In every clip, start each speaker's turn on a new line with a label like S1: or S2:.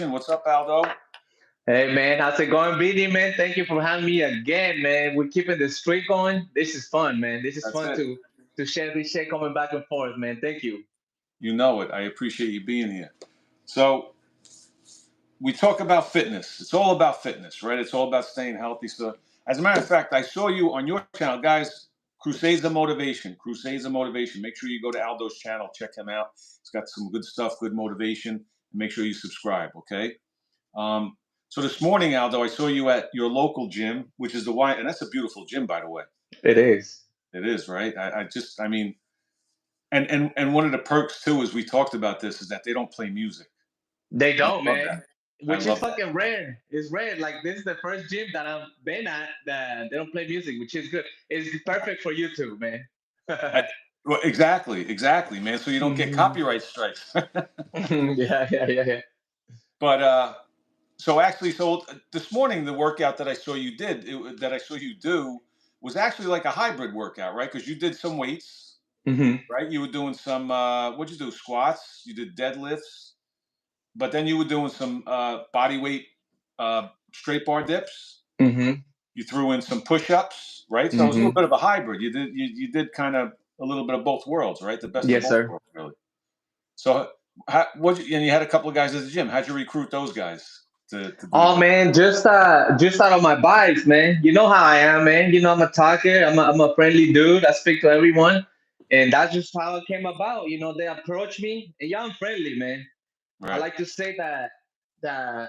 S1: What's up, Aldo?
S2: Hey man, how's it going, BD man? Thank you for having me again, man. We're keeping the streak going. This is fun, man. This is
S1: That's
S2: fun
S1: it.
S2: to share this shit coming back and forth, man. Thank you.
S1: You know it. I appreciate you being here. So we talk about fitness. It's all about fitness, right? It's all about staying healthy. So, as a matter of fact, I saw you on your channel, guys. Crusades of Motivation. Crusades of Motivation. Make sure you go to Aldo's channel. Check him out. He's got some good stuff, good motivation. Make sure you subscribe. Okay. Um, so this morning, Aldo, I saw you at your local gym, which is the Y, and that's a beautiful gym, by the way.
S2: It is.
S1: It is, right? I mean, and one of the perks too, as we talked about this, is that they don't play music.
S2: They
S1: I
S2: don't,
S1: love that.
S2: man.
S1: I
S2: Which is
S1: love that.
S2: fucking rare. It's rare. Like this is the first gym that I've been at that they don't play music, which is good. It's perfect for YouTube, man.
S1: Well, exactly, man. So you don't get copyright strikes.
S2: Yeah.
S1: But so actually, so this morning the workout that I saw you do was actually like a hybrid workout, right? Because you did some weights, right? You were doing some what'd you do? Squats. You did deadlifts, but then you were doing some body weight straight bar dips.
S2: Mm-hmm.
S1: You threw in some push-ups, right? So it was a little bit of a hybrid. You did kind of a little bit of both worlds, right? The best of
S2: Yes,
S1: both
S2: sir.
S1: worlds, really. So, and you had a couple of guys at the gym. How'd you recruit those guys to do the
S2: Oh
S1: work?
S2: man, just out of my vibes, man. You know how I am, man. You know I'm a talker. I'm a friendly dude. I speak to everyone, and that's just how it came about. You know, they approach me, and yeah, I'm friendly, man. I
S1: Right.
S2: like to say that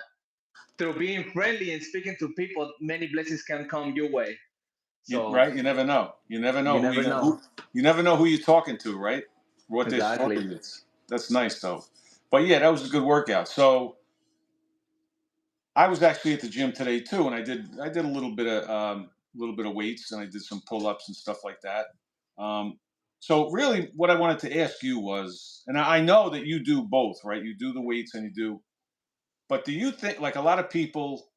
S2: through being friendly and speaking to people, many blessings can come your way. So
S1: Right. You never know. You never know
S2: you never know.
S1: you never know who you're talking to, right? What their story
S2: Exactly.
S1: is. That's nice though. But yeah, that was a good workout. So I was actually at the gym today too, and I did a little bit of weights, and I did some pull ups and stuff like that. Um, so really, what I wanted to ask you was, and I know that you do both, right? You do the weights and you do, but do you think like a lot of people,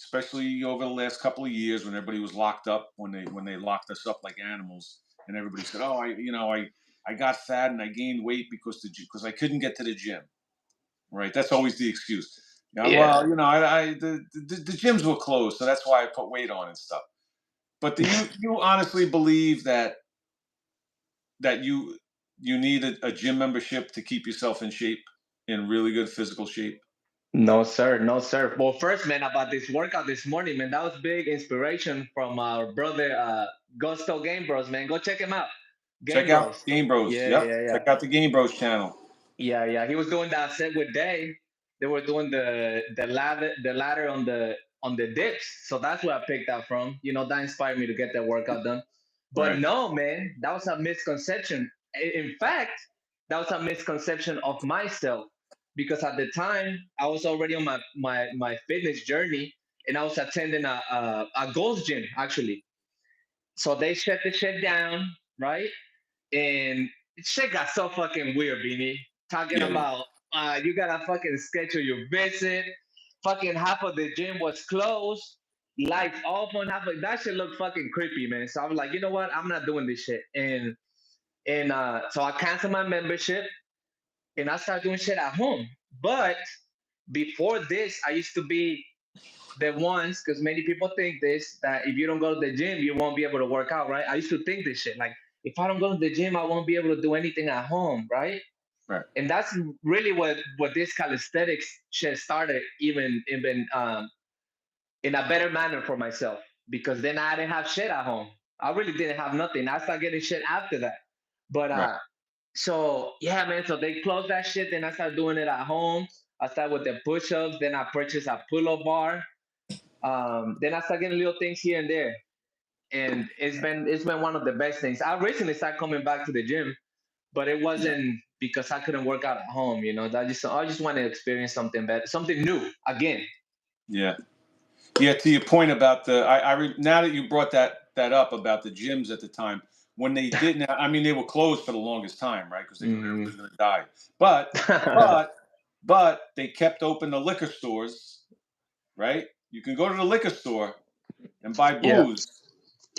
S1: especially over the last couple of years when everybody was locked up, when they locked us up like animals, and everybody said, "Oh, I got fat and I gained weight because I couldn't get to the gym." Right? That's always the excuse. Yeah,
S2: Yeah.
S1: well, the gyms were closed, so that's why I put weight on and stuff. But do you honestly believe that you need a gym membership to keep yourself in shape, in really good physical shape?
S2: No, sir. No, sir. Well, first, man, about this workout this morning, man, that was big inspiration from our brother, Gusto Game Bros, man. Go check him out.
S1: Check
S2: Game
S1: out
S2: Bros.
S1: Game Bros.
S2: Yeah,
S1: Yep.
S2: yeah, yeah.
S1: Check out the Game Bros channel.
S2: Yeah. He was doing that set with Day. They were doing the ladder on the dips. So that's where I picked that from. You know, that inspired me to get that workout done. But
S1: Right.
S2: no, man, that was a misconception. In fact, that was a misconception of myself because at the time I was already on my fitness journey and I was attending a Gold's Gym actually. So they shut the shit down, right? And shit got so fucking weird, Beanie. Talking
S1: Yeah.
S2: about you gotta fucking schedule your visit. Fucking half of the gym was closed. Lights off on half of that shit looked fucking creepy, man. So I was like, you know what? I'm not doing this shit. And so I canceled my membership and I started doing shit at home. But before this, I used to be the ones because many people think this that if you don't go to the gym, you won't be able to work out, right? I used to think this shit like if I don't go to the gym, I won't be able to do anything at home, right?
S1: Right.
S2: And that's really what this calisthenics shit started, even in a better manner for myself because then I didn't have shit at home. I really didn't have nothing. I started getting shit after that. But
S1: Right.
S2: so yeah, man. So they closed that shit. Then I started doing it at home. I started with the push-ups. Then I purchased a pull-up bar. Then I started getting little things here and there, and it's been one of the best things. I recently started coming back to the gym, but it
S1: Yeah.
S2: wasn't because I couldn't work out at home. You know, I just want to experience something better, something new again.
S1: Yeah. Yeah, to your point about now that you brought that up about the gyms at the time when they didn't. I mean, they were closed for the longest time, right? Because they knew everybody was going to die. But but but they kept open the liquor stores, right? You can go to the liquor store and buy
S2: Yeah.
S1: booze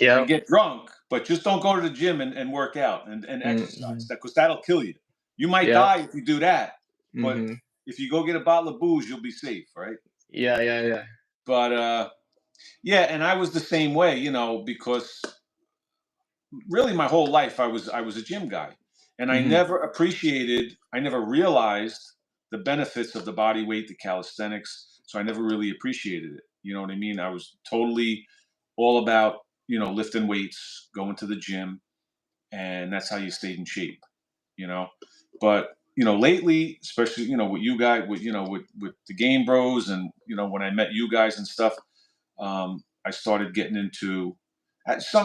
S1: and
S2: Yeah.
S1: get drunk, but just don't go to the gym and work out and exercise
S2: Mm-hmm.
S1: because that'll kill you. You might
S2: Yeah.
S1: die if you do that, but
S2: Mm-hmm.
S1: if you go get a bottle of booze, you'll be safe, right?
S2: Yeah, yeah, yeah.
S1: But yeah, and I was the same way, because really my whole life I was a gym guy, and
S2: Hmm.
S1: I never realized the benefits of the body weight, the calisthenics. So I never really appreciated it. You know what I mean? I was totally all about lifting weights, going to the gym, and that's how you stayed in shape. You know, but lately, especially with you guys, with the Game Bros, and when I met you guys and stuff, I started getting into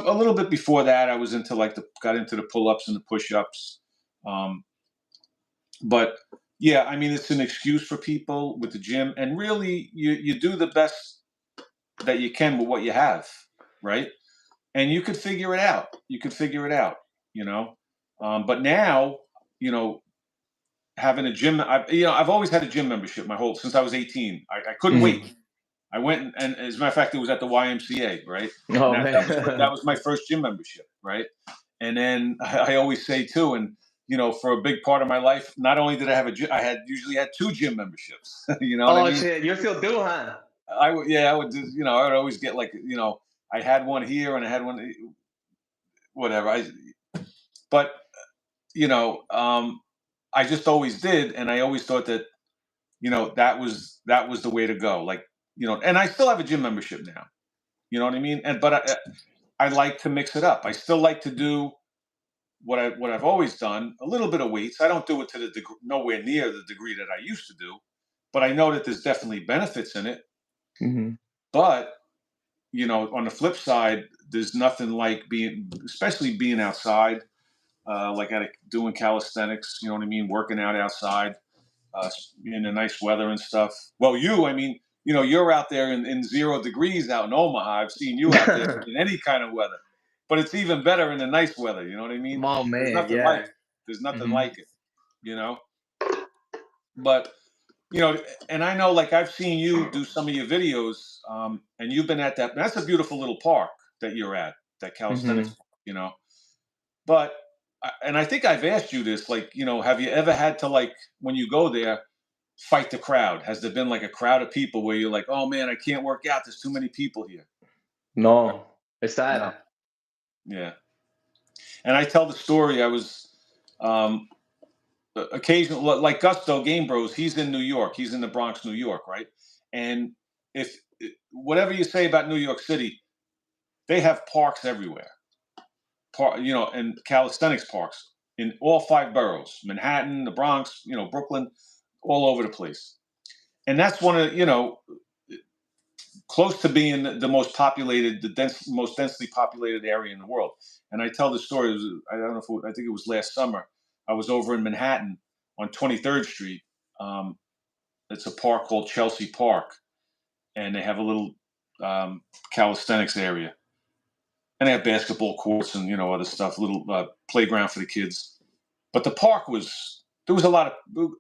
S1: a little bit before that. I was into got into the pull ups and the push ups, um, but yeah, I mean it's an excuse for people with the gym, and really you do the best that you can with what you have, right? And you could figure it out. You could figure it out, you know. But now, you know, having a gym, I've always had a gym membership my whole since I was 18. I couldn't wait.
S2: Hmm.
S1: I went and as a matter of fact, it was at the YMCA, right? And
S2: Oh
S1: that
S2: man.
S1: was my first gym membership, right? And then I always say too, and for a big part of my life, not only did I have a gym, I had usually had two gym memberships. You know what I
S2: Oh
S1: mean?
S2: shit, you still do, huh?
S1: I would, yeah, I would, I would always get I had one here and I had one, whatever. But you know, I just always did, and I always thought that that was the way to go. And I still have a gym membership now. You know what I mean? And but I like to mix it up. I still like to do what I've always done, a little bit of weights. I don't do it to the nowhere near the degree that I used to do, but I know that there's definitely benefits in it.
S2: Hmm.
S1: But on the flip side, there's nothing like especially being outside, doing calisthenics. You know what I mean? Working out outside, in the nice weather and stuff. Well, I mean, you're out there in 0 degrees out in Omaha. I've seen you out there in any kind of weather, but it's even better in the nice weather. You know what I mean?
S2: Oh
S1: There's
S2: man,
S1: nothing like
S2: yeah.
S1: it. There's nothing
S2: Hmm.
S1: like it. You know, but you know, and I know, like I've seen you do some of your videos, and you've been at that. That's a beautiful little park that you're at, that calisthenics
S2: Hmm.
S1: park. But and I think I've asked you this, have you ever had to when you go there fight the crowd? Has there been like a crowd of people where you're like, oh man, I can't work out. There's too many people here.
S2: No, it's
S1: No.
S2: sad.
S1: Yeah. And I tell the story. I was um, occasionally like Gusto Game Bros. He's in New York. He's in the Bronx, New York, right? And if whatever you say about New York City, they have parks everywhere. And calisthenics parks in all 5 boroughs: Manhattan, the Bronx, Brooklyn, all over the place. And that's one of close to being the most populated, most densely populated area in the world. And I tell the story. I don't know I think it was last summer. I was over in Manhattan on 23rd Street. Um, it's a park called Chelsea Park, and they have a little calisthenics area, and they have basketball courts and other stuff, little playground for the kids. But the park there was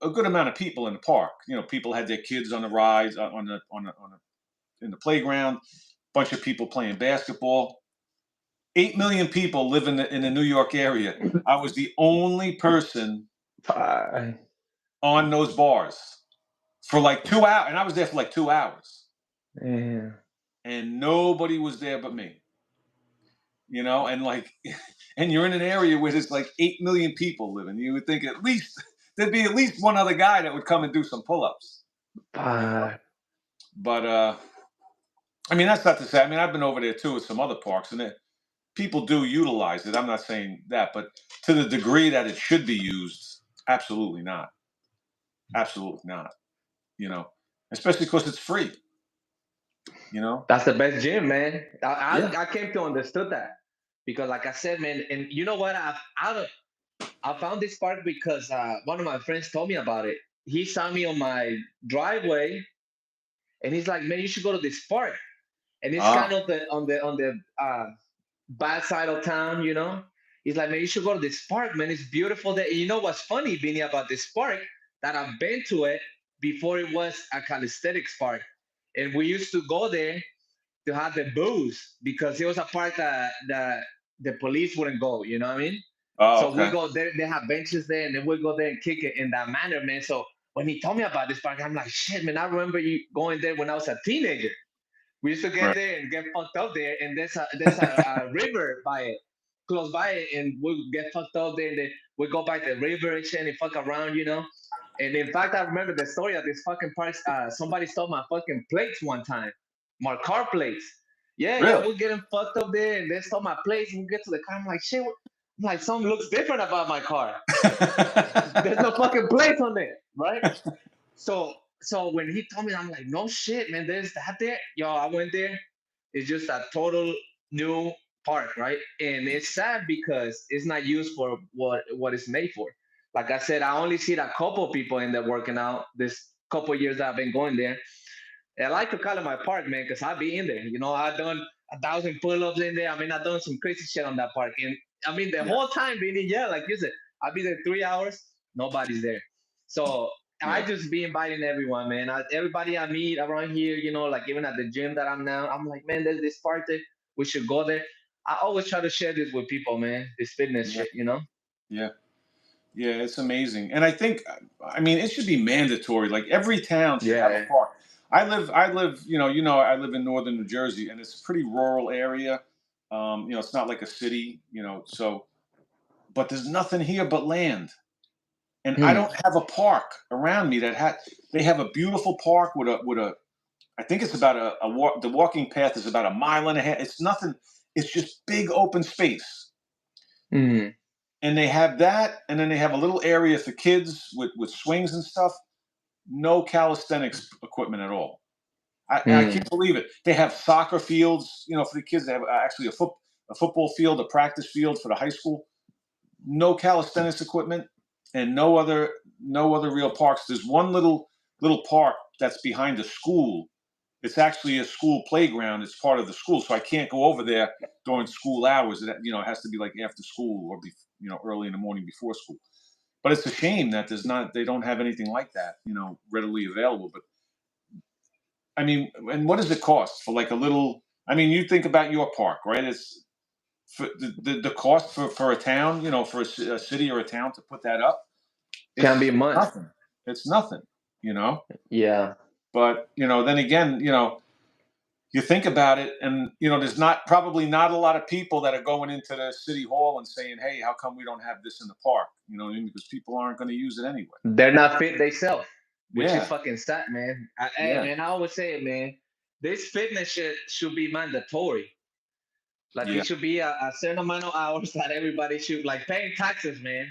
S1: a good amount of people in the park. People had their kids on the rides in the playground. Bunch of people playing basketball. 8 million people live in the New York area. I was the only person
S2: Ah,
S1: on those bars for like 2 hours, and I was there for like 2 hours,
S2: yeah.
S1: and nobody was there but me. And and you're in an area where there's like 8 million people living. You would think at least there'd be at least one other guy that would come and do some pull-ups.
S2: Ah,
S1: But I mean, that's not to say. I mean, I've been over there too at some other parks, and people do utilize it. I'm not saying that, but to the degree that it should be used, absolutely not. Absolutely not. You know, Especially because it's free. You know.
S2: that's the best gym, man.
S1: Yeah.
S2: I came to understood that because, like I said, man, and you know what? I found this park because one of my friends told me about it. He saw me on my driveway, and he's like, "Man, you should go to this park." And it's kind
S1: Ah.
S2: of on the bad side of town, you know. He's like, "Man, you should go to this park, man. It's beautiful there." And you know what's funny, Vinny, about this park? That I've been to it before it was a calisthenics park, and we used to go there to have the booze because it was a park that the police wouldn't go. You know what I mean?
S1: Oh,
S2: So we
S1: okay.
S2: go there. They have benches there, and then we go there and kick it in that manner, man. So when he told me about this park, I'm like, shit, man, I remember you going there when I was a teenager. We used to get
S1: Right.
S2: there and get fucked up there, and there's a river by it, close by it, and we'll get fucked up there, and then we go by the river and shit and fuck around, you know. And in fact, I remember the story of this fucking park. Somebody stole my fucking plates one time, my car plates. Yeah, yeah,
S1: Really?
S2: we're getting fucked up there, and they stole my plates. And we get to the car, I'm like, shit, I'm like, something looks different about my car. There's no fucking plates on there, right? So when he told me, I'm like, no shit, man, there's that there. Yo, I went there. It's just a total new park, right? And it's sad because it's not used for what it's made for. Like I said, I only see a couple people in there working out this couple years that I've been going there. And I like to call it my park, man, because I be in there. You know, I've done 1,000 pull-ups in there. I mean, I've done some crazy shit on that park. And I mean, the
S1: Yeah.
S2: whole time being in, yeah, like you said, I'll be there 3 hours, nobody's there. So I
S1: Yeah.
S2: just be inviting everyone, man. Everybody I meet around here, you know, like even at the gym that I'm now, I'm like, man, there's this park there. We should go there. I always try to share this with people, man. This fitness
S1: Yeah.
S2: shit, you know?
S1: Yeah. Yeah. It's amazing, and I think, I mean, it should be mandatory. Like every town should have a
S2: Yeah.
S1: park. I live. I live in northern New Jersey, and it's a pretty rural area. It's not like a city. So, but there's nothing here but land, and I
S2: Hmm.
S1: don't have a park around me that had. They have a beautiful park with a. I think it's about a walk. The walking path is about a mile and a half. It's nothing. It's just big open space,
S2: Hmm.
S1: and they have that, and then they have a little area for kids with swings and stuff. No calisthenics equipment at all. I
S2: Hmm.
S1: can't believe it. They have soccer fields, for the kids. They have actually a football field, a practice field for the high school. No calisthenics equipment, and no other real parks. There's one little park that's behind a school. It's actually a school playground. It's part of the school, so I can't go over there during school hours. It has to be like after school or early in the morning before school. But it's a shame that they don't have anything like that, readily available. But I mean, and what does it cost for like a little? I mean, you think about your park, right? It's for the cost for a town, for a city or a town to put that up.
S2: Can be
S1: It's
S2: months.
S1: nothing. It's nothing, you know.
S2: Yeah.
S1: But then again, you think about it, and there's probably not a lot of people that are going into the city hall and saying, "Hey, how come we don't have this in the park?" You know what I mean? Because people aren't going to use it anyway.
S2: They're not fit themselves, which is
S1: Yeah,
S2: fucking sad, man. Hey,
S1: yeah,
S2: man, I always say it, man. This fitness shit should be mandatory. Like
S1: yeah,
S2: it should be a certain amount of hours that everybody should like paying taxes, man.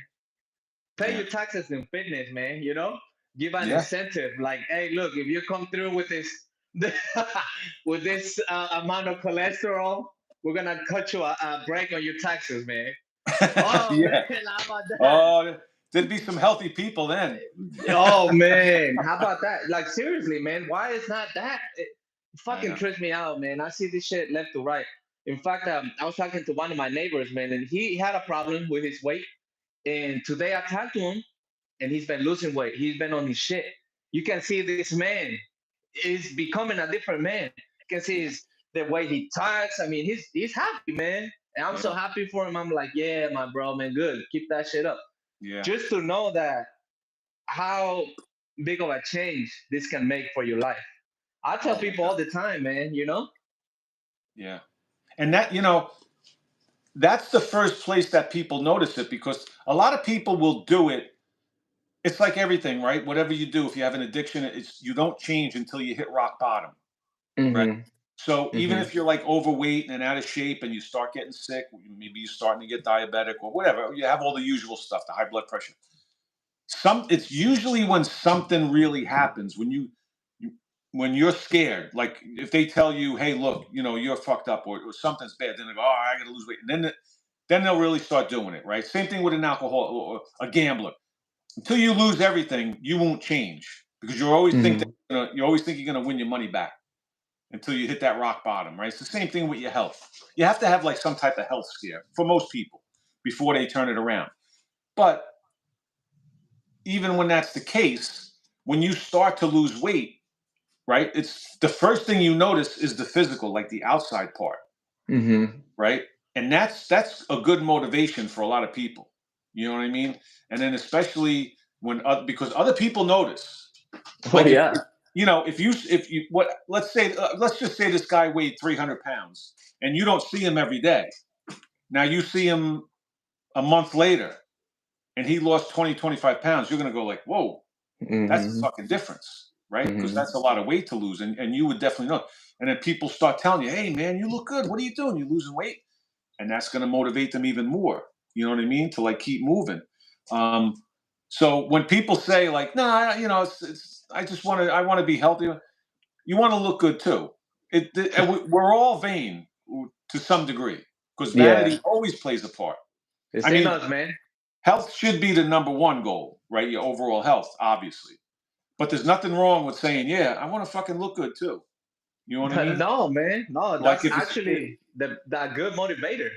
S2: Pay
S1: yeah,
S2: your taxes in fitness, man. You know, give an
S1: yeah,
S2: incentive. Like, hey, look, if you come through with this with this amount of cholesterol, we're gonna cut you a break on your taxes, man. Oh man,
S1: yeah.
S2: how about that?
S1: Oh, there'd be some healthy people then.
S2: Oh man, how about that? Like seriously, man, why is not that? It
S1: I
S2: fucking
S1: know.
S2: trips me out, man. I see this shit left to right. In fact, I was talking to one of my neighbors, man, and he had a problem with his weight. And today I talked to him, and he's been losing weight. He's been on his shit. You can see this man is becoming a different man. You can see the way he talks. I mean, he's happy, man. And I'm so
S1: Yeah,
S2: happy for him. I'm like, yeah, my bro, man, good. Keep that shit up.
S1: yeah.
S2: Just to know that how big of a change this can make for your life. I tell
S1: Oh my
S2: people all
S1: god.
S2: the time, man, you know?
S1: Yeah. And that's the first place that people notice it, because a lot of people will do it. It's like everything, right? Whatever you do, if you have an addiction, you don't change until you hit rock bottom, right?
S2: Mm-hmm.
S1: So even
S2: Mm-hmm.
S1: if you're like overweight and out of shape and you start getting sick, maybe you're starting to get diabetic or whatever, you have all the usual stuff, the high blood pressure. It's usually when something really happens, when you're scared, like if they tell you, "Hey, look, you're fucked up," or something's bad, then they go, "Oh, I got to lose weight," and then they'll really start doing it, right? Same thing with an alcohol or a gambler. Until you lose everything, you won't change, because
S2: Mm-hmm.
S1: you always think you're gonna win your money back until you hit that rock bottom, right? It's the same thing with your health. You have to have like some type of health scare for most people before they turn it around. But even when that's the case, when you start to lose weight, right? It's the first thing you notice is the physical, like the outside part,
S2: Mm-hmm.
S1: right? And that's a good motivation for a lot of people. You know what I mean? And then especially because other people notice.
S2: Oh
S1: Like
S2: yeah.
S1: if you what let's just say this guy weighed 300 pounds and you don't see him every day. Now you see him a month later and he lost 20, 25 pounds. You're going to go like, whoa, that's a
S2: Mm-hmm.
S1: fucking difference, right? Because
S2: Mm-hmm.
S1: that's a lot of weight to lose. And you would definitely know. And then people start telling you, hey, man, you look good. What are you doing? You're losing weight. And that's going to motivate them even more. You know what I mean? To like keep moving. Um, so when people say like, nah, I want to be healthy. You want to look good too. We're all vain to some degree because
S2: Yeah.
S1: vanity always plays a part.
S2: The
S1: I
S2: same
S1: mean,
S2: as man.
S1: health should be the number one goal, right? Your overall health, obviously. But there's nothing wrong with saying, yeah, I want to fucking look good too. You know what I
S2: But
S1: mean?
S2: no, man. No,
S1: Like
S2: that's
S1: if
S2: actually the good motivator.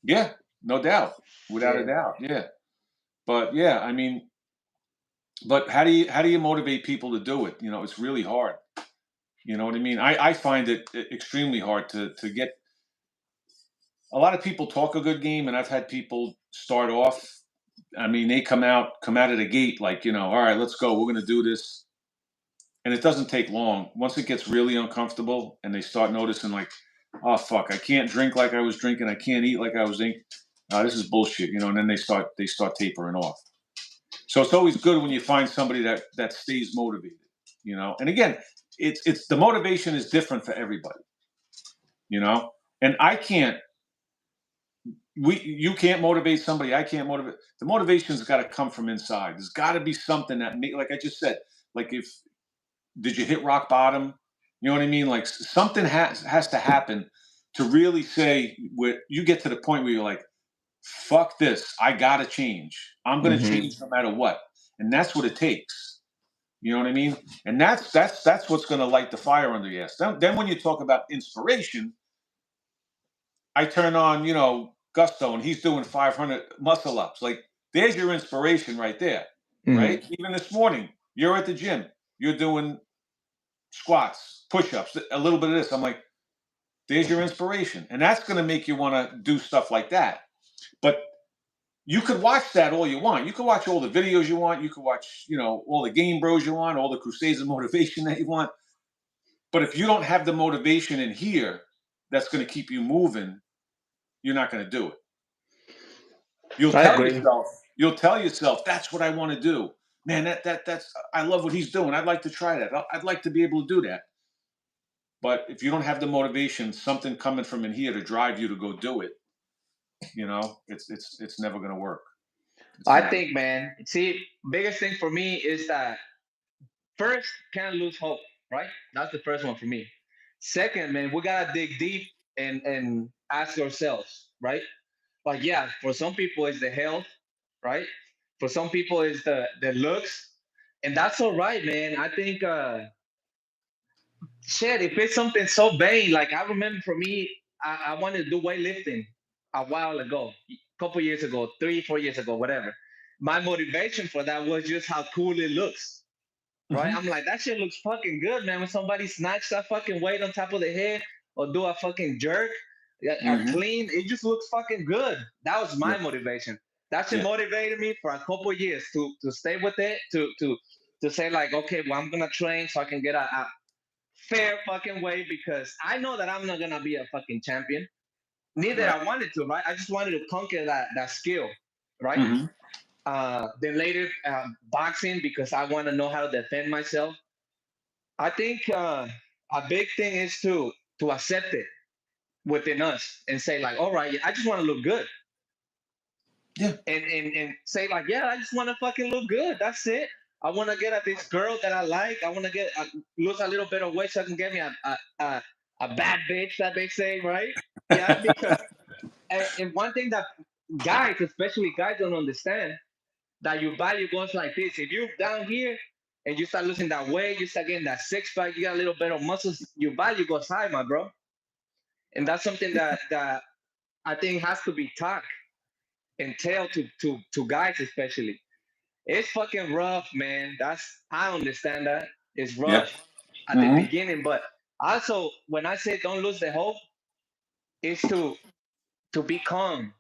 S1: yeah, no doubt, without a
S2: Shit.
S1: doubt, yeah. But yeah, I mean, but how do you motivate people to do it? It's really hard. You know what I mean? I find it extremely hard to get. A lot of people talk a good game, and I've had people start off. I mean, they come out of the gate like, all right, let's go. We're going to do this. And it doesn't take long. Once it gets really uncomfortable and they start noticing like, oh fuck, I can't drink like I was drinking, I can't eat like I was eating. This is bullshit, and then they start tapering off. So it's always good when you find somebody that stays motivated, And again, it's the motivation is different for everybody, you know. And you can't motivate somebody. I can't motivate. The motivation's got to come from inside. There's got to be something like I just said, like if did you hit rock bottom? You know what I mean? Like something has to happen to really say where you get to the point where you're like, fuck this, I gotta change. I'm gonna
S2: Mm-hmm.
S1: change no matter what. And that's what it takes. You know what I mean? And that's what's gonna light the fire under your ass. Then when you talk about inspiration, I turn on, Gusto and he's doing 500 muscle ups. Like there's your inspiration right there, right?
S2: Mm-hmm.
S1: Even this morning, you're at the gym, you're doing squats, push-ups, a little bit of this. I'm like, there's your inspiration. And that's going to make you want to do stuff like that. But you could watch that all you want. You could watch all the videos you want. You could watch, all the game bros you want, all the crusades of motivation that you want. But if you don't have the motivation in here that's going to keep you moving, you're not going to do it. You'll
S2: I
S1: tell
S2: agree.
S1: yourself, that's what I want to do. Man, that's I love what he's doing. I'd like to try that. I'd like to be able to do that. But if you don't have the motivation, something coming from in here to drive you to go do it, it's never going to work. It's
S2: I
S1: never.
S2: think, man. See, biggest thing for me is that first, can't lose hope, right? That's the first one for me. Second, man, we gotta dig deep and ask ourselves, right? Like, yeah, for some people it's the health, right? For some people it's the looks, and that's all right, man. I think shit, if it's something so vain, like I remember for me, I wanted to do weightlifting a while ago, a couple years ago, 3, 4 years ago, whatever. My motivation for that was just how cool it looks, right?
S1: Hmm.
S2: I'm like, that shit looks fucking good, man. When somebody snatch that fucking weight on top of the head or do a fucking jerk, a
S1: Hmm.
S2: clean, it just looks fucking good. That was
S1: Yeah.
S2: my motivation. That shit
S1: Yeah.
S2: motivated me for a couple years to stay with it, to say like, okay, well, I'm gonna train so I can get a fair fucking weight because I know that I'm not gonna be a fucking champion. Neither
S1: Right.
S2: I wanted to, right? I just wanted to conquer that skill, right?
S1: Hmm.
S2: Then later boxing because I want to know how to defend myself. I think a big thing is to accept it within us and say like, all right, I just want to look good,
S1: Yeah.
S2: and say like, yeah, I just want to fucking look good. That's it. I want to get at this girl that I like. I want to get lose a little bit of weight so I can get me a bad bitch that they say, right? Yeah, because and one thing that guys, especially guys, don't understand that your value goes like this. If you're down here and you start losing that weight, you start getting that six pack, you got a little bit of muscles, your value goes high, my bro. And that's something that I think has to be taught and tell to guys especially. It's fucking rough, man. I understand that. It's
S1: Yeah.
S2: rough at the
S1: Hmm.
S2: beginning, but also when I say don't lose the hope, is to be calm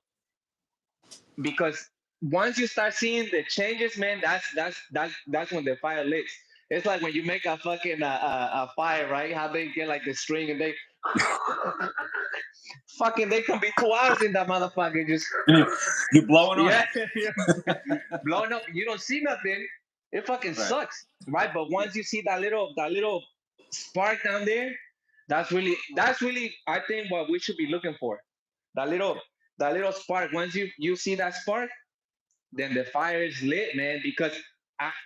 S2: because once you start seeing the changes, man, that's when the fire lit. It's like when you make a fucking a fire, right? How they get like the string and they fucking they can be 2 hours in that motherfucker just
S1: And you're blowing on
S2: yeah,
S1: it.
S2: blowing up. You don't see nothing. It fucking
S1: Right.
S2: sucks, right? But
S1: Yeah.
S2: once you see that little spark down there, that's really I think what we should be looking for. That little that little spark. Once you see that spark, then the fire is lit, man. Because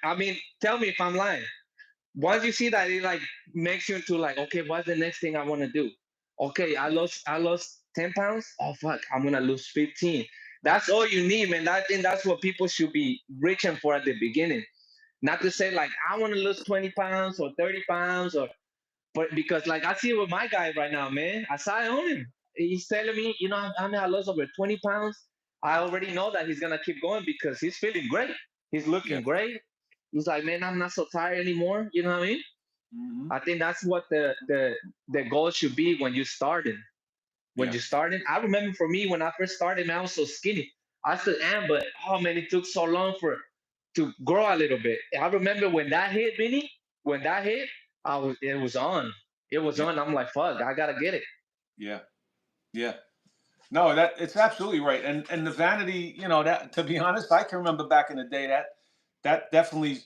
S2: I mean, tell me if I'm lying. Once you see that, it like makes you into like, okay, what's the next thing I want to do? Okay, I lost 10 pounds. Oh fuck, I'm gonna lose 15. That's all you need, man. I think that's what people should be reaching for at the beginning. Not to say like I want to lose 20 pounds or 30 pounds or but because like I see it with my guy right now, man. As I own him, he's telling me, I mean, I lost over 20 pounds. I already know that he's gonna keep going because he's feeling great. He's
S1: Yeah.
S2: looking great. He's like, man, I'm not so tired anymore. You know what I mean?
S1: Hmm.
S2: I think that's what the goal should be when you started. When
S1: Yeah.
S2: you started, I remember for me when I first started, man, I was so skinny. I still am, but oh man, it took so long for to grow a little bit. I remember when that hit, Vinny. When that hit, it was on. It was
S1: Yeah.
S2: on. I'm like, fuck, I gotta get it.
S1: Yeah. Yeah. No, that it's absolutely right. And the vanity, that to be honest, I can remember back in the day that definitely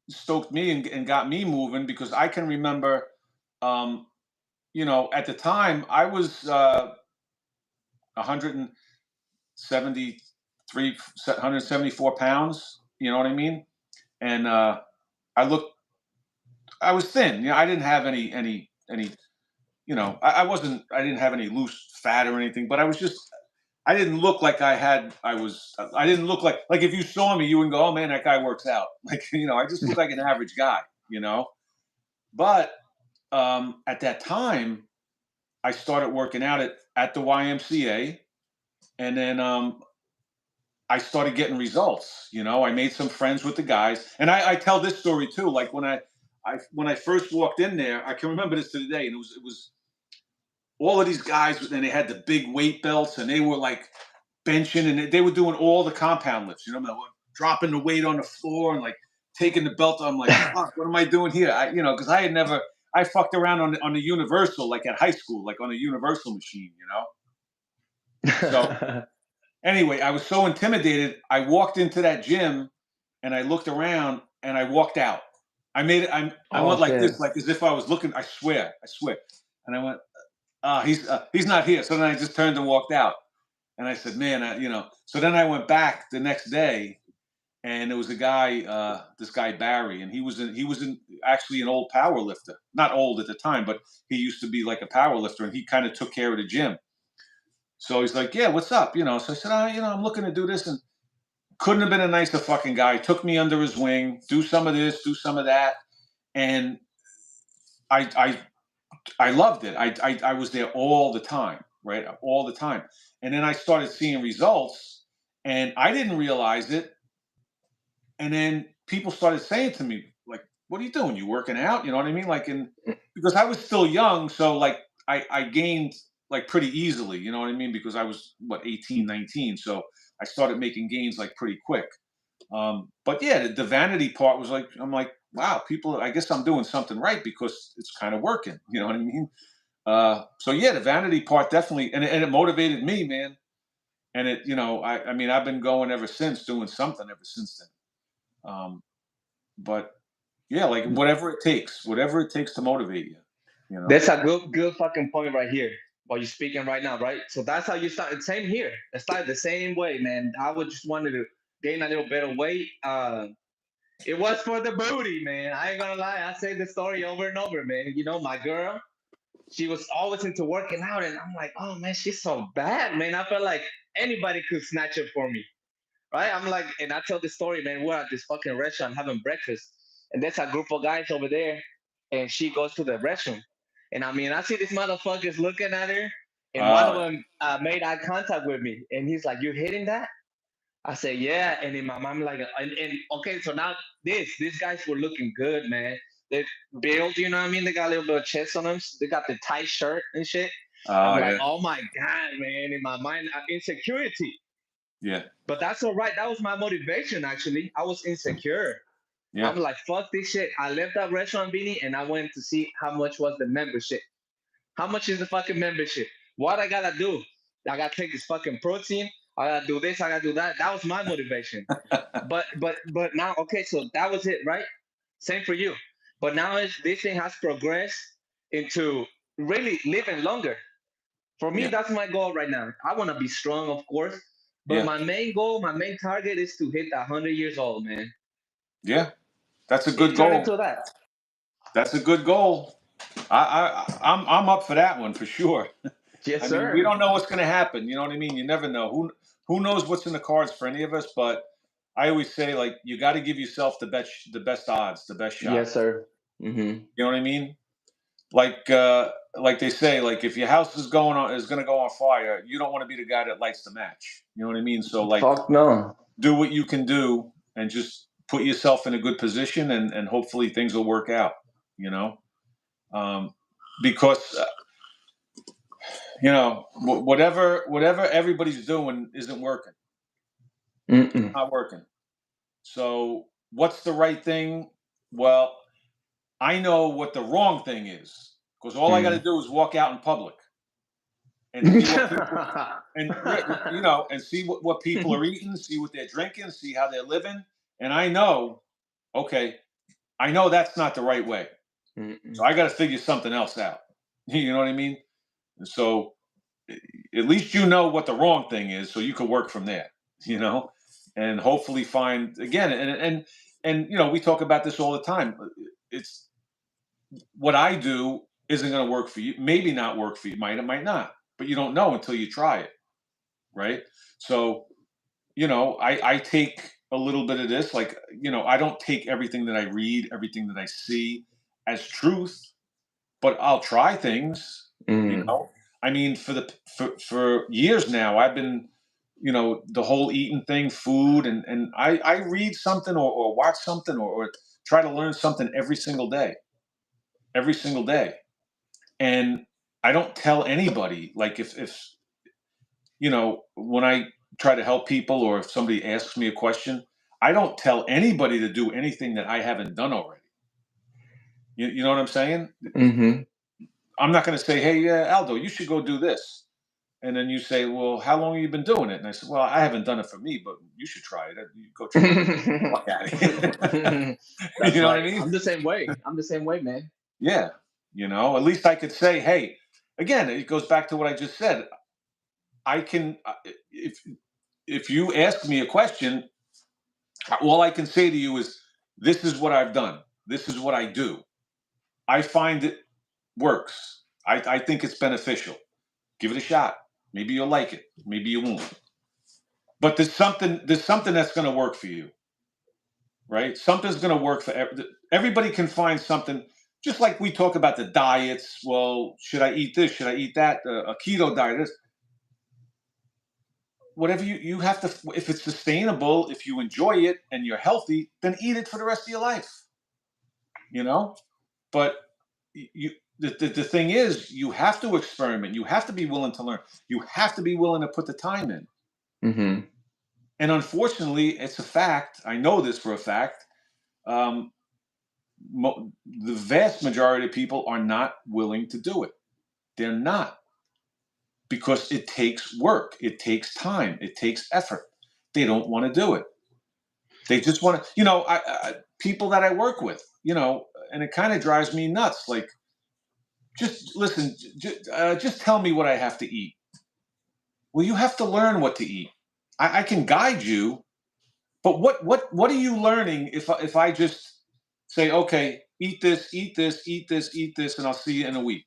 S1: stoked me and got me moving because I can remember, um, at the time I was 173, 174 pounds. You know what I mean? And I looked, I was thin. I didn't have any. I didn't have any loose fat or anything, but I didn't look like I didn't look like if you saw me, you wouldn't go, oh man, that guy works out. Like, I just look like an average guy, But at that time, I started working out at the YMCA, and then I started getting results. I made some friends with the guys, and I tell this story too. Like when I first walked in there, I can remember this to the day, and it was all of these guys, and they had the big weight belts, and they were like benching, and they were doing all the compound lifts. Dropping the weight on the floor and like taking the belt. I'm like, fuck, what am I doing here? Because I had never, I fucked around on the universal, like at high school, like on a universal machine. So anyway, I was so intimidated. I walked into that gym, and I looked around, and I walked out. I made it. I went like
S2: Okay.
S1: this, like as if I was looking. I swear, and I went, he's not here. So then I just turned and walked out. And I said, man, So then I went back the next day, and there was a guy, this guy Barry, and he was actually an old power lifter. Not old at the time, but he used to be like a power lifter, and he kind of took care of the gym. So he's like, yeah, what's up? So I said, I'm looking to do this, and couldn't have been a nicer fucking guy. Took me under his wing, do some of this, do some of that, and I I I loved it. I was there all the time, right? All the time. And then I started seeing results, and I didn't realize it. And then people started saying to me, like, what are you doing? You working out? You know what I mean? Like, because I was still young. So like I gained like pretty easily, you know what I mean? Because I was 18, 19. So I started making gains like pretty quick. But yeah, the vanity part was like, I'm like, wow, people, I guess I'm doing something right because it's kind of working. You know what I mean? So yeah, the vanity part definitely, and it motivated me, man. And I mean, I've been going ever since, doing something ever since then. But yeah, like whatever it takes to motivate you, you know.
S2: That's a good fucking point right here. While you're speaking right now, right? So that's how you started. Same here. It started the same way, man. I would just wanted to gain a little bit of weight. It was for the booty, man. I ain't gonna lie. I say the story over and over, man. My girl, she was always into working out, and I'm like, oh man, she's so bad, man. I felt like anybody could snatch it for me, right? I'm like, and I tell the story, man. We're at this fucking restaurant having breakfast, and there's a group of guys over there, and she goes to the restroom, and I mean, I see these motherfuckers looking at her, and one of
S1: Uh,
S2: them made eye contact with me, and he's like, "You hitting that?" I said, "Yeah," and in my mind, like, and okay, so now these guys were looking good, man. They built, you know what I mean? They got a little bit of chest on them. They got the tight shirt and shit. I'm like,
S1: yeah,
S2: oh my god, man! In my mind, insecurity.
S1: Yeah.
S2: But that's all right. That was my motivation. Actually, I was insecure.
S1: Yeah.
S2: I'm like, fuck this shit. I left that restaurant, Beanie, and I went to see how much was the membership. How much is the fucking membership? What I gotta do? I gotta take this fucking protein. I gotta do this. I gotta do that. That was my motivation. But now, okay, so that was it, right? Same for you. But now this thing has progressed into really living longer. For me,
S1: Yeah.
S2: that's my goal right now. I want to be strong, of course, but
S1: Yeah.
S2: my main goal, my main target is to hit 100 years old, man.
S1: Yeah. That's a good
S2: It turned
S1: goal.
S2: into that.
S1: That's a good goal. I'm up for that one for sure.
S2: Yes,
S1: I mean, we
S2: sir.
S1: don't know what's going to happen. You know what I mean? You never know. Who knows what's in the cards for any of us? But I always say, like, you got to give yourself the best odds, the best shot.
S2: Yes, sir. Mm-hmm.
S1: You know what I mean? Like they say, like if your house is going to go on fire, you don't want to be the guy that lights the match. You know what I mean? So like,
S2: Fuck no.
S1: do what you can do and just put yourself in a good position, and hopefully things will work out. You know, because whatever everybody's doing isn't working.
S2: Mm-mm.
S1: Not working. So what's the right thing? Well, I know what the wrong thing is, because all I got to
S2: Mm.
S1: do is walk out in public and see what people and see what people are eating, see what they're drinking, see how they're living, and I know, okay, I know that's not the right way. So
S2: Mm-mm.
S1: I got to figure something else out. You know what I mean? So at least you know what the wrong thing is, so you can work from there. You know, and hopefully find again, and we talk about this all the time. It's what I do isn't going to work for you. Maybe not work for you. It might not, but you don't know until you try it, right? So I take a little bit of this. Like I don't take everything that I read, everything that I see as truth, but I'll try things. You
S2: Mm.
S1: know, I mean, for years now, I've been, the whole eating thing, food, and I read something or watch something or try to learn something every single day, and I don't tell anybody. Like if when I try to help people or if somebody asks me a question, I don't tell anybody to do anything that I haven't done already. You know what I'm saying?
S2: Mm-hmm.
S1: I'm not going to say, hey, Aldo, you should go do this. And then you say, well, how long have you been doing it? And I said, well, I haven't done it for me, but you should try it. You go try it. Fuck out of here. You
S2: That's
S1: know what I
S2: right.
S1: mean?
S2: I'm the same way. I'm the same way, man.
S1: Yeah. At least I could say, hey, again, it goes back to what I just said. I can, if you ask me a question, all I can say to you is, this is what I've done. This is what I do. I find it works. I think it's beneficial. Give it a shot. Maybe you'll like it. Maybe you won't. But there's something that's going to work for you, right? Something's going to work for everybody. Can find something. Just like we talk about the diets. Well, should I eat this? Should I eat that? A keto diet. Whatever you have to. If it's sustainable, if you enjoy it and you're healthy, then eat it for the rest of your life. You know. But you. The thing is, you have to experiment. You have to be willing to learn. You have to be willing to put the time in.
S2: Mm-hmm.
S1: And unfortunately, it's a fact. I know this for a fact. Um, the vast majority of people are not willing to do it. They're not, because it takes work, it takes time, it takes effort. They don't want to do it. They just want to, people that I work with, and it kind of drives me nuts. Like, just listen, just tell me what I have to eat. Well, you have to learn what to eat. I can guide you. But what are you learning if I just say, okay, eat this, eat this, eat this, eat this, and I'll see you in a week?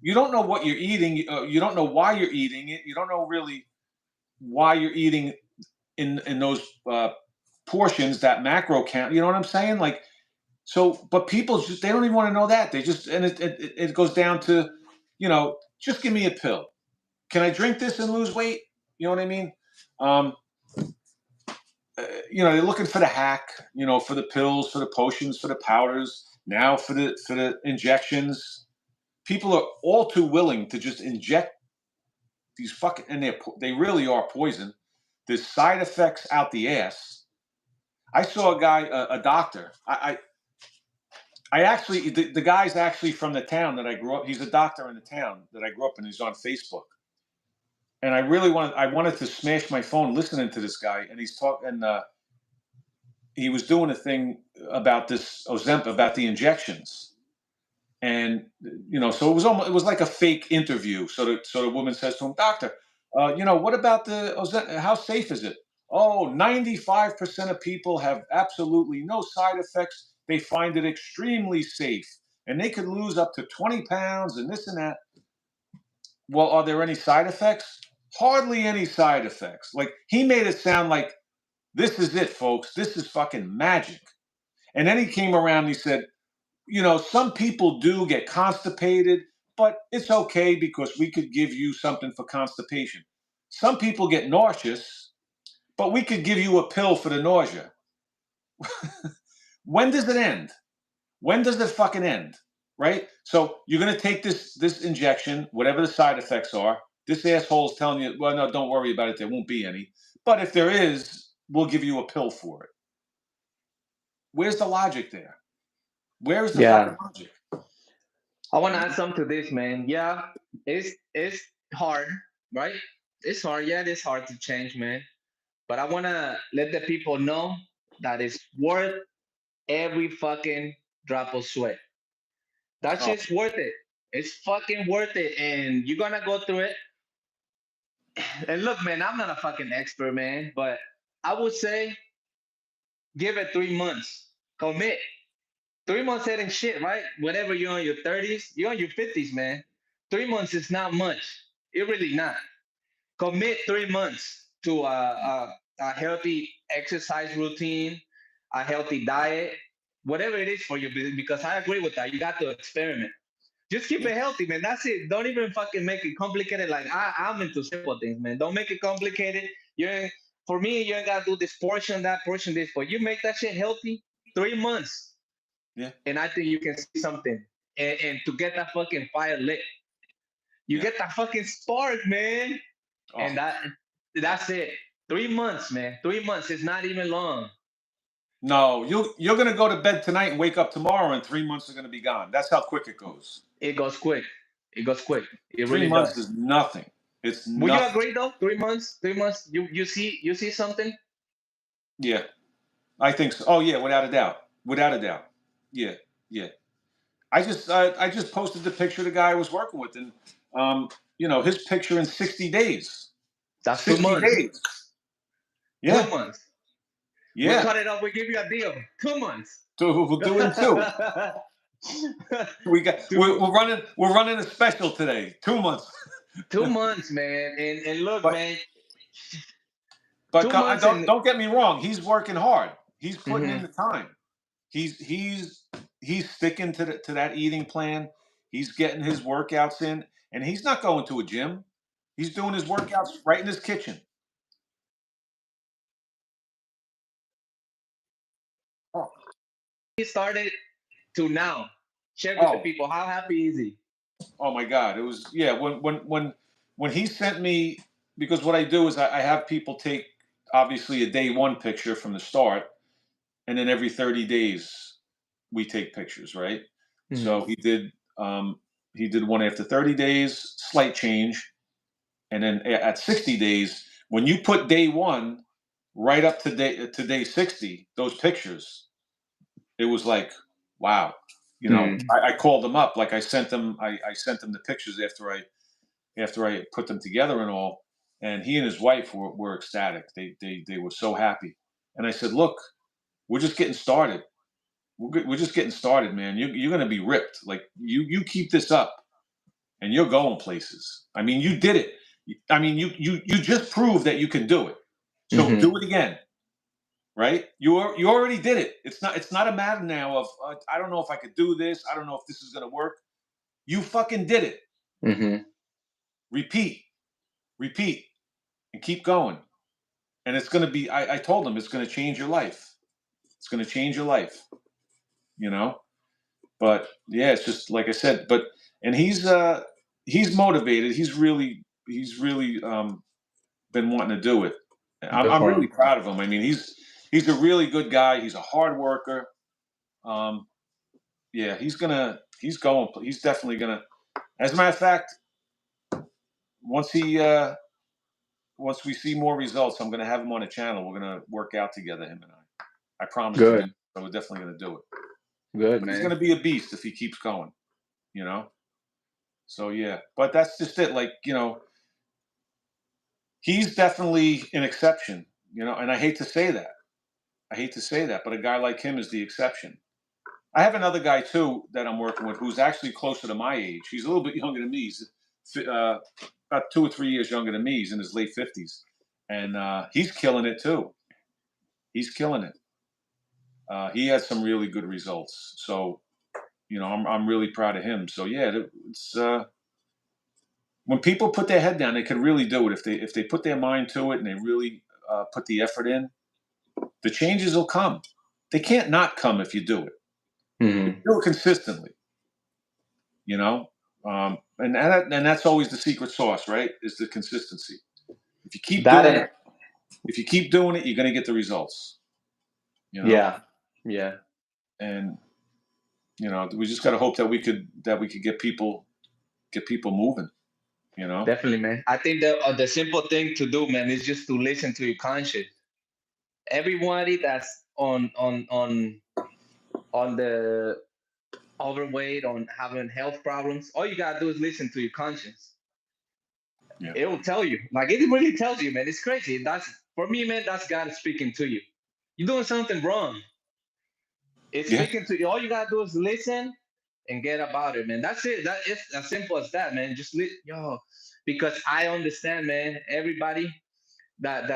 S1: You don't know what you're eating. You don't know why you're eating it. You don't know really why you're eating in those portions, that macro count. You know what I'm saying? Like, so, but people just, they don't even want to know that. They just, and it goes down to, just give me a pill. Can I drink this and lose weight? You know what I mean? Um, they're looking for the hack, for the pills, for the potions, for the powders, now for the injections. People are all too willing to just inject these fucking, and they really are poison. There's side effects out the ass. I saw a guy, a doctor. I actually, the guy's actually from the town that I grew up. He's a doctor in the town that I grew up in. He's on Facebook, and I wanted to smash my phone listening to this guy, and he's talking, and he was doing a thing about this Ozempic, about the injections, and so it was like a fake interview. So the woman says to him, "Doctor, what about the Ozempic? How safe is it?" Oh, 95% of people have absolutely no side effects. They find it extremely safe, and they could lose up to 20 pounds and this and that. Well, are there any side effects? Hardly any side effects. Like, he made it sound like this is it, folks. This is fucking magic. And then he came around and he said, some people do get constipated, but it's okay because we could give you something for constipation. Some people get nauseous, but we could give you a pill for the nausea. When does it end? When does it fucking end? Right? So you're going to take this injection, whatever the side effects are. This asshole is telling you, well, no, don't worry about it. There won't be any. But if there is, we'll give you a pill for it. Where's the logic there? Where's the fucking logic?
S2: I want to add something to this, man. Yeah, it's hard, right? It's hard. Yeah, it's hard to change, man. But I want to let the people know that it's worth every fucking drop of sweat. That
S1: Oh,
S2: shit's worth it. It's fucking worth it, and you're gonna go through it. And look, man, I'm not a fucking expert, man, but I would say give it 3 months. Commit. 3 months ain't shit, right? Whenever you're in your 30s, you're in your 50s, man. 3 months is not much. It really not. Commit 3 months to a healthy exercise routine, a healthy diet, whatever it is for you. Because I agree with that. You got to experiment. Just keep
S1: yeah.
S2: it healthy, man. That's it. Don't even fucking make it complicated. Like I'm into simple things, man. Don't make it complicated. You For me, you ain't gotta do this portion, that portion, this. But you make that shit healthy. 3 months,
S1: Yeah.
S2: and I think you can see something. And to get that fucking fire lit, you
S1: Yeah.
S2: get that fucking spark, man.
S1: Oh.
S2: And that's it. 3 months, man. 3 months. It's not even long.
S1: No, you're gonna go to bed tonight and wake up tomorrow, and 3 months are gonna be gone. That's how quick it goes.
S2: It goes quick. It goes quick. It
S1: Three
S2: really
S1: months
S2: does.
S1: is nothing. It's
S2: Would you
S1: nothing.
S2: agree though? 3 months. 3 months. You see something?
S1: Yeah, I think so. Oh yeah, without a doubt. Without a doubt. Yeah, yeah. I just posted the picture of the guy I was working with, and his picture in 60 days.
S2: That's
S1: 60
S2: 2 months.
S1: days.
S2: 2
S1: Yeah,
S2: months. We
S1: yeah.
S2: cut it off. We give you a deal. 2 months.
S1: So we'll do it in two.
S2: Two,
S1: We're running a special today. 2 months.
S2: 2 months, man. And look,
S1: But
S2: man.
S1: but
S2: 2 months and
S1: don't get me wrong. He's working hard. He's putting in
S2: mhm.
S1: the time. He's sticking to that eating plan. He's getting his workouts in, and he's not going to a gym. He's doing his workouts right in his kitchen. Oh,
S2: He started to now. Share with the
S1: oh,
S2: people how happy is he?
S1: oh my God! It was, yeah. When he sent me, because what I do is I have people take, obviously, a day one picture from the start, and then every 30 days we take pictures, right?
S2: Mhm.
S1: So he did one after 30 days, slight change, and then at 60 days, when you put day one right up to day 60, those pictures, it was like, wow.
S2: Mhm.
S1: I called them up, like I sent them the pictures after I put them together and all, and he and his wife were ecstatic. They were so happy, and I said, look, we're just getting started. We're just getting started, man. You're gonna be ripped. Like, you keep this up, and you're going places. I mean, you did it. I mean, you just proved that you can do it. So
S2: Mhm.
S1: do it again, right? You already did it. It's not a matter now of I don't know if I could do this. I don't know if this is gonna work. You fucking did it.
S2: Mhm.
S1: Repeat, repeat, and keep going. And it's gonna be. I told him it's gonna change your life. It's gonna change your life. You know. But yeah, it's just like I said. But and he's motivated. He's really he's really been wanting to do it.
S2: Good
S1: I'm
S2: for
S1: really
S2: him.
S1: proud of him. I mean, he's a really good guy. He's a hard worker. Um, yeah, he's going. He's definitely gonna. As a matter of fact, once he once we see more results, I'm gonna have him on a channel. We're gonna work out together, him and I. I promise to do.
S2: Good.
S1: So we're definitely gonna do it.
S2: Good,
S1: But he's
S2: man.
S1: gonna be a beast if he keeps going. You know. So yeah, but that's just it. Like he's definitely an exception. And I hate to say that. I hate to say that, but a guy like him is the exception. I have another guy too that I'm working with who's actually closer to my age. He's a little bit younger than me. He's about 2 or 3 years younger than me. He's in his late 50s, and he's killing it too. He's killing it. He has some really good results. So I'm really proud of him. So yeah, it's when people put their head down, they can really do it if they put their mind to it and they really put the effort in. The changes will come. They can't not come if you do it. If
S2: Hmm.
S1: you do it consistently, you know, and that's always the secret sauce, right? Is the consistency. If you keep
S2: That
S1: doing it,
S2: and
S1: if you keep doing it, you're going to get the results. You know,
S2: yeah, yeah,
S1: and we just got to hope that we could get people moving. You know,
S2: definitely, man. I think the simple thing to do, man, is just to listen to your conscience. Everybody that's on the overweight, on having health problems, all you gotta do is listen to your conscience.
S1: yeah,
S2: It will tell you. Like it really tells you, man. It's crazy. That's for me, man. That's God speaking to you. You're doing something wrong. It's
S1: yeah,
S2: speaking to you. All you gotta do is listen and get about it, man. That's it. That it's as simple as that, man. Just yo, because I understand, man. Everybody that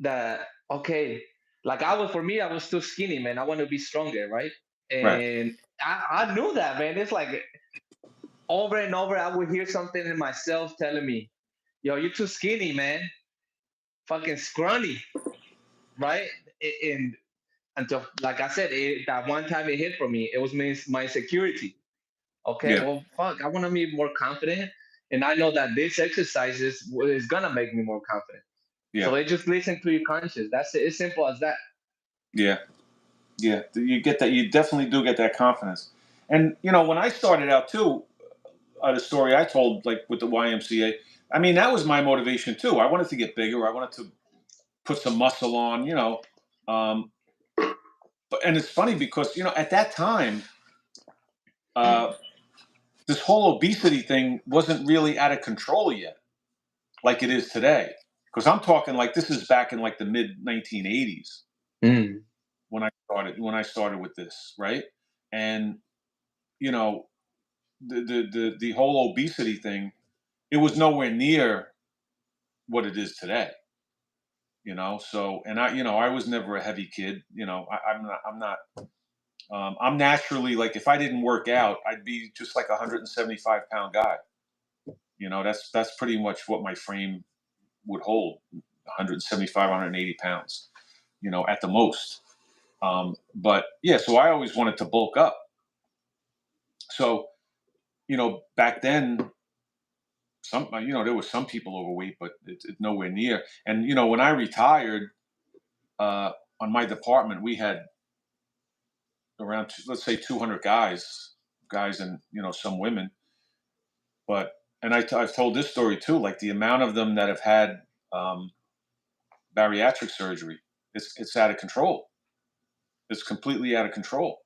S2: that okay, like for me, I was too skinny, man. I want to be stronger, right?
S1: right,
S2: And I knew that, man. It's like over and over, I would hear something in myself telling me, "Yo, you're too skinny, man. Fucking scrawny, right?" And until, like I said, that one time it hit for me. It was my insecurity. Okay,
S1: yeah,
S2: well, fuck, I want to be more confident, and I know that this exercise is gonna make me more confident.
S1: yeah,
S2: So it just listen to your conscience. That's it. It's simple as that.
S1: yeah, yeah. You get that. You definitely do get that confidence. And when I started out too, the story I told, like with the YMCA. I mean, that was my motivation too. I wanted to get bigger. I wanted to put some muscle on. Um, and it's funny because at that time, uh, this whole obesity thing wasn't really out of control yet, like it is today. Because I'm talking like this is back in like the mid 1980s
S2: Mm.
S1: when I started with this, right? And you know the whole obesity thing, it was nowhere near what it is today. So and I was never a heavy kid. I'm naturally, like, if I didn't work out, I'd be just like a 175-pound guy. That's pretty much what my frame would hold: 175, 180 pounds. At the most. But yeah, so I always wanted to bulk up. So back then, there was some people overweight, but it's nowhere near. And when I retired, uh, on my department, we had around, let's say, 200 guys, and some women. But and I've told this story too, like the amount of them that have had um, bariatric surgery, it's out of control. It's completely out of control,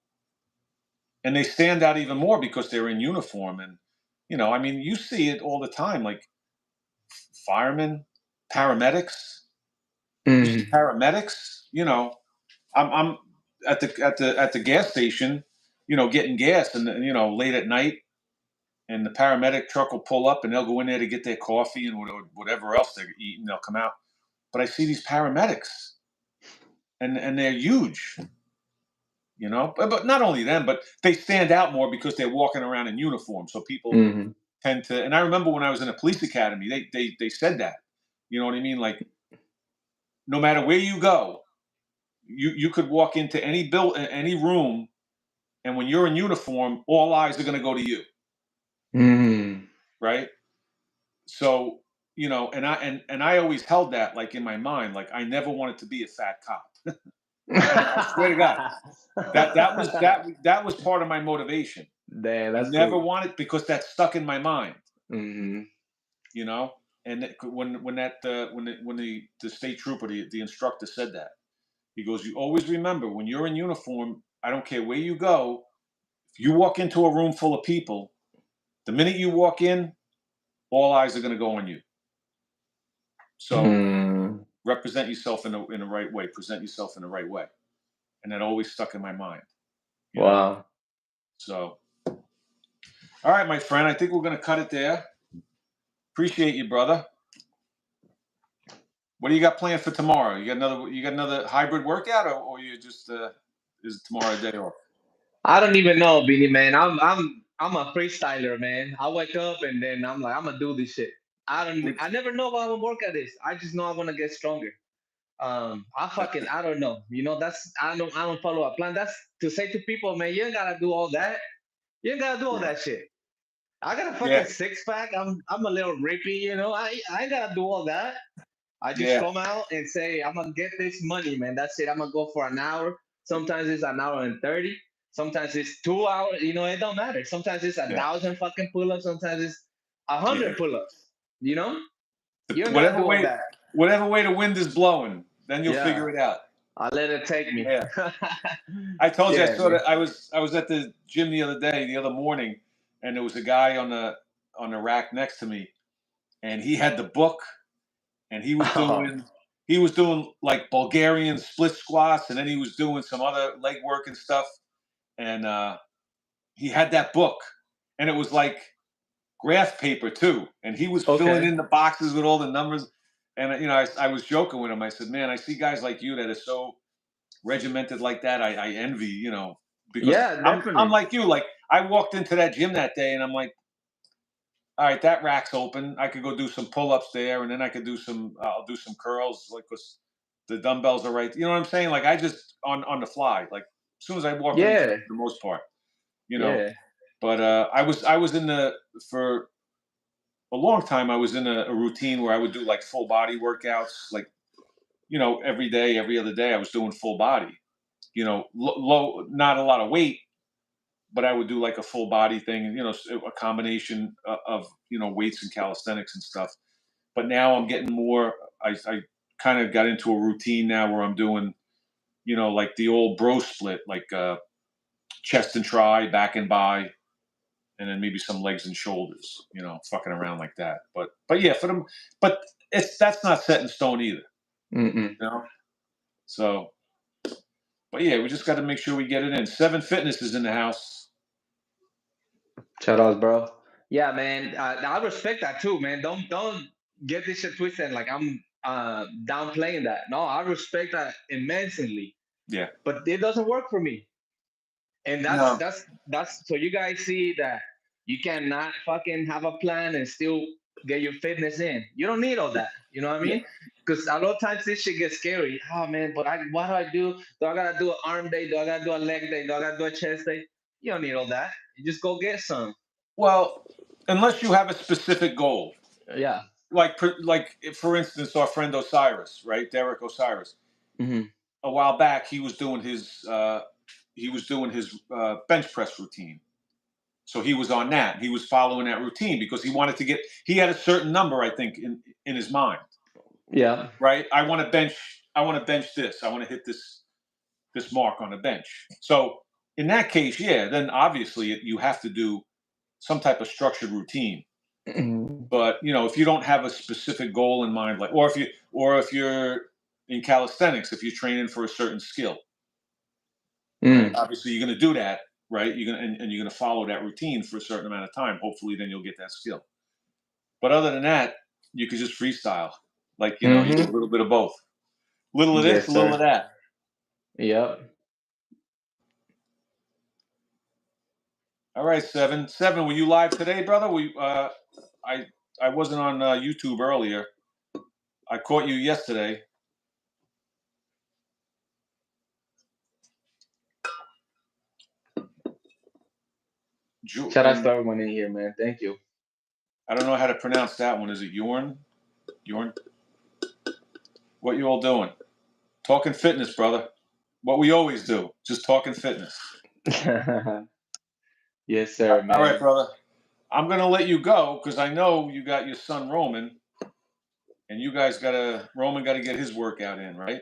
S1: and they stand out even more because they're in uniform. And I mean, you see it all the time, like firemen, paramedics. You see
S2: Mm.
S1: paramedics. I'm at the gas station, getting gas, and late at night, and the paramedic truck will pull up, and they'll go in there to get their coffee and whatever else they're eating. They'll come out, but I see these paramedics, and they're huge. But not only them, but they stand out more because they're walking around in uniform. So people
S2: Mm.
S1: tend to. And I remember when I was in a police academy, they said that. You know what I mean? Like, no matter where you go, you could walk into any room, and when you're in uniform, all eyes are going to go to you,
S2: Mm.
S1: right? So and I always held that like in my mind, like I never wanted to be a fat cop. I swear to God, that was part of my motivation.
S2: Damn,
S1: I
S2: that's
S1: never
S2: cool.
S1: wanted because that stuck in my mind,
S2: Hmm.
S1: you know. And when the state trooper, the instructor said that, he goes, "You always remember when you're in uniform. I don't care where you go. If you walk into a room full of people, the minute you walk in, all eyes are going to go on you. So
S2: Mm.
S1: represent yourself in the right way. Present yourself in the right way." And that always stuck in my mind, you know.
S2: Wow.
S1: So, all right, my friend, I think we're going to cut it there. Appreciate you, brother. What do you got planned for tomorrow? You got another hybrid workout, or you just is tomorrow a day off?
S2: I don't even know, Beanie man. I'm a freestyler, man. I wake up and then I'm like, I'm gonna do this shit. I never know what I'm gonna work at this. I just know I wanna get stronger. I don't know. That's I don't follow a plan. That's to say to people, man, you ain't gotta do all that. You ain't gotta do all
S1: Yeah,
S2: that shit. I got a
S1: yeah,
S2: fucking six pack. I'm a little rippy. I ain't gotta do all that. I just
S1: yeah,
S2: come out and say, I'm gonna get this money, man. That's it. I'm gonna go for an hour. Sometimes it's an hour and 30. Sometimes it's 2 hours. It don't matter. Sometimes it's a
S1: yeah,
S2: thousand fucking pull-ups. Sometimes it's a
S1: yeah.
S2: hundred pull-ups. You know, you ain't gotta
S1: Whatever
S2: do all
S1: way,
S2: that.
S1: whatever way the wind is blowing, then you'll
S2: Yeah,
S1: figure it out.
S2: I let it take me.
S1: Yeah. I told you I
S2: Yeah,
S1: saw
S2: man.
S1: that I was at the gym the other morning, and there was a guy on the rack next to me, and he had the book, and he was doing like Bulgarian split squats, and then he was doing some other leg work and stuff, and he had that book, and it was like graph paper too, and he was filling
S2: Okay.
S1: in the boxes with all the numbers, and I was joking with him. I said, "Man, I see guys like you that are so regimented like that. I envy, because
S2: Yeah,
S1: I'm
S2: definitely.
S1: like you. Like I walked into that gym that day, and I'm like, all right, that rack's open. I could go do some pull ups there, and then I could I'll do some curls, like 'cause the dumbbells are right. You know what I'm saying? Like I just on the fly. Like as soon as I walk in the gym,
S2: Yeah,
S1: for the most part, you know.
S2: yeah.
S1: But I was in the for a long time. I was in a routine where I would do like full body workouts, like every day, every other day. I was doing full body. Low, not a lot of weight, but I would do like a full body thing, and a combination of weights and calisthenics and stuff. But now I'm getting more. I kind of got into a routine now where I'm doing like the old bro split, like chest and try, back and by, and then maybe some legs and shoulders. Fucking around like that. But yeah, for them. But that's not set in stone either.
S2: Mm-mm.
S1: You know. So, but yeah, we just got to make sure we get it in. Seven Fitness is in the house.
S2: Shout outs, bro. Yeah, man. I respect that too, man. Don't get this shit twisted. Like I'm downplaying that. No, I respect that immensely.
S1: Yeah.
S2: But it doesn't work for me. And that's
S1: No.
S2: that's that's so you guys see that you cannot fucking have a plan and still get your fitness in. You don't need all that. You know what I
S1: Yeah.
S2: mean? Because a lot of times this shit gets scary. Oh man, but what do I do? Do I gotta do an arm day? Do I gotta do a leg day? Do I gotta do a chest day? You don't need all that. You just go get some.
S1: Well, unless you have a specific goal,
S2: Yeah.
S1: like for instance, our friend Osiris, right, Derek Osiris.
S2: Hmm.
S1: A while back, he was doing his bench press routine. So he was on that. He was following that routine because he wanted to get. He had a certain number, I think, in his mind,
S2: Yeah.
S1: right? I want to bench. I want to bench this. I want to hit this mark on the bench. So in that case, yeah, then obviously you have to do some type of structured routine.
S2: Mhm.
S1: But if you don't have a specific goal in mind, like, or if you're in calisthenics, if you're training for a certain skill, right?
S2: Mm.
S1: Obviously, you're going to do that, right? And you're going to follow that routine for a certain amount of time. Hopefully, then you'll get that skill. But other than that, you could just freestyle. Like you get a
S2: Hmm.
S1: little bit of both, little of this,
S2: Yes,
S1: a little of
S2: sir.
S1: that.
S2: Yep.
S1: All right, seven. Seven, were you live today, brother? I I wasn't on YouTube earlier. I caught you yesterday.
S2: Shout outs to
S1: And
S2: everyone in here, man. Thank you.
S1: I don't know how to pronounce that one. Is it Yorn? Bjorn, what you all doing? Talking fitness, brother. What we always do, just talking fitness.
S2: Yes, sir,
S1: All right,
S2: man.
S1: brother. I'm gonna let you go because I know you got your son Roman, and you guys Roman got to get his workout in, right?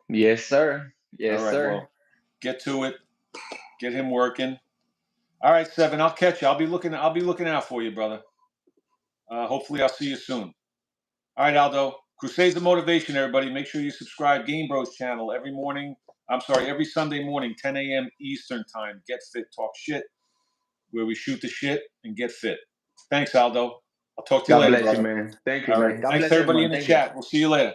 S2: Yes, sir.
S1: All
S2: Yes,
S1: right.
S2: sir.
S1: Well, get to it. Get him working. All right, Seven. I'll catch you. I'll be looking out for you, brother. Hopefully, I'll see you soon. All right, Aldo. Crusades of Motivation, everybody. Make sure you subscribe. Game Bros channel every Sunday morning, 10 a.m. Eastern time. Get fit, talk shit, where we shoot the shit and get fit. Thanks, Aldo. I'll talk to you
S2: God
S1: later,
S2: bless you,
S1: brother.
S2: man. Thank you,
S1: All right.
S2: man. God
S1: Thanks,
S2: bless
S1: everybody
S2: everyone.
S1: in the
S2: Thank you.
S1: chat. We'll see you later.